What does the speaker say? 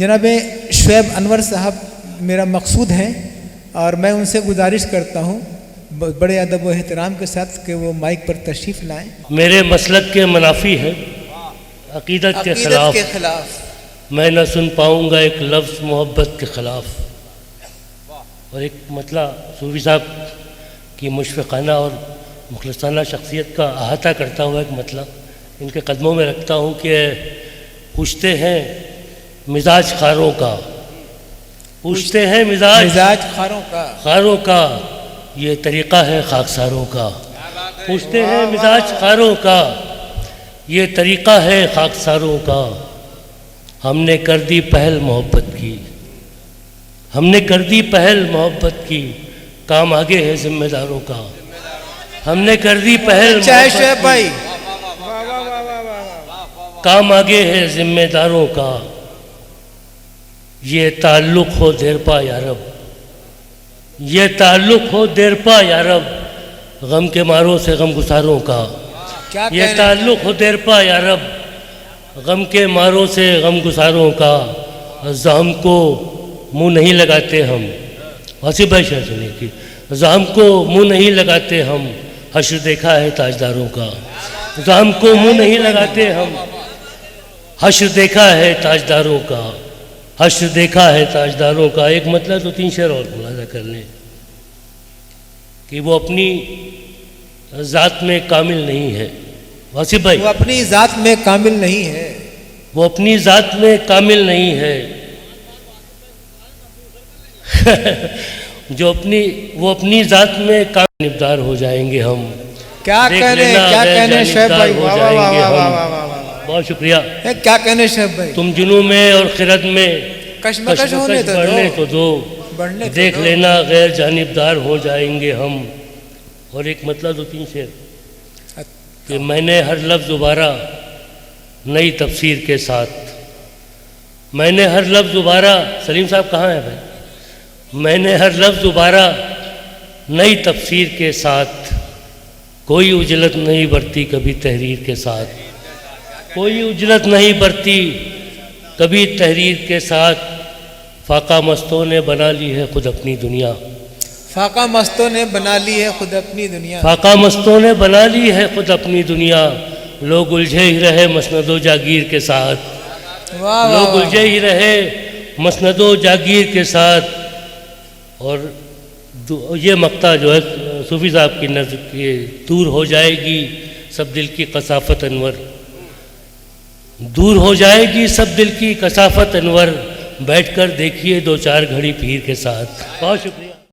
جناب شعیب انور صاحب میرا مقصود ہیں اور میں ان سے گزارش کرتا ہوں بڑے ادب و احترام کے ساتھ کہ وہ مائک پر تشریف لائیں. میرے مسلک کے منافی ہے، عقیدت کے خلاف میں نہ سن پاؤں گا ایک لفظ محبت کے خلاف. اور ایک مطلع صوفی صاحب کی مشفقانہ اور مخلصانہ شخصیت کا احاطہ کرتا ہوا ایک مطلع ان کے قدموں میں رکھتا ہوں کہ پوچھتے ہیں مزاج خاروں کا، پوچھتے ہیں مزاج خاروں کا یہ طریقہ ہے خاکساروں کا. پوچھتے ہیں مزاج خاروں کا یہ طریقہ ہے خاکساروں کا. ہم نے کر دی پہل محبت کی، ہم نے کر دی پہل محبت کی، کام آگے ہے ذمہ داروں کا. ہم نے کر دی پہل محبت کی، کام آگے ہے ذمہ داروں کا. یہ تعلق ہو دیر پا یا رب، یہ تعلق ہو دیر پا یا رب، غم کے ماروں سے غم گساروں کا. یہ تعلق ہو دیر پا یا رب، غم کے ماروں سے غم گساروں کا. زحم کو منہ نہیں لگاتے ہم، واصف بھائی شاہ سنے کی، زحم کو منہ نہیں لگاتے ہم، حشر دیکھا ہے تاجداروں کا. زحم کو منہ نہیں لگاتے ہم، حشر دیکھا ہے تاجداروں کا. حشر دیکھا ہے تاجداروں کا. ایک مطلب تو 3 شعر اور ملاحظہ کر لیں کہ وہ اپنی ذات میں کامل نہیں ہے. واصف بھائی وہ اپنی ذات میں کامل نہیں ہے، وہ اپنی ذات میں کامل نہیں ہے. وہ اپنی ذات میں کامل نبدار ہو جائیں گے ہم. کیا کہنے شعیب بھائی، واہ واہ واہ واہ واہ. بہت شکریہ. کیا کہنے شعیب بھائی، تم جنوں میں اور خرد میں کشمکش ہونے بڑھنے تو دو، دیکھ لینا غیر جانبدار ہو جائیں گے ہم. اور ایک مطلب 2-3 شعر کہ میں نے ہر لفظ دوبارہ نئی تفسیر کے ساتھ، میں نے ہر لفظ دوبارہ، سلیم صاحب کہاں ہیں بھائی، میں نے ہر لفظ دوبارہ نئی تفسیر کے ساتھ، کوئی اجلت نہیں برتی کبھی تحریر کے ساتھ، کوئی اجلت نہیں برتی کبھی تحریر کے ساتھ. فاقہ مستوں نے بنا لی ہے خود اپنی دنیا، فاقہ مستوں نے بنا لی ہے خود اپنی دنیا، فاقہ مستوں نے بنا لی ہے خود اپنی دنیا. لوگ الجھے ہی رہے مسند و جاگیر کے ساتھ، لوگ الجھے ہی رہے مسند و جاگیر کے ساتھ. اور یہ مقطع جو ہے صوفی صاحب کی نظر کے دور ہو جائے گی سب دل کی کثافت انور، دور ہو جائے گی سب دل کی کثافت انور. بیٹھ کر دیکھیے 2-4 گھڑی پیر کے ساتھ. بہت شکریہ.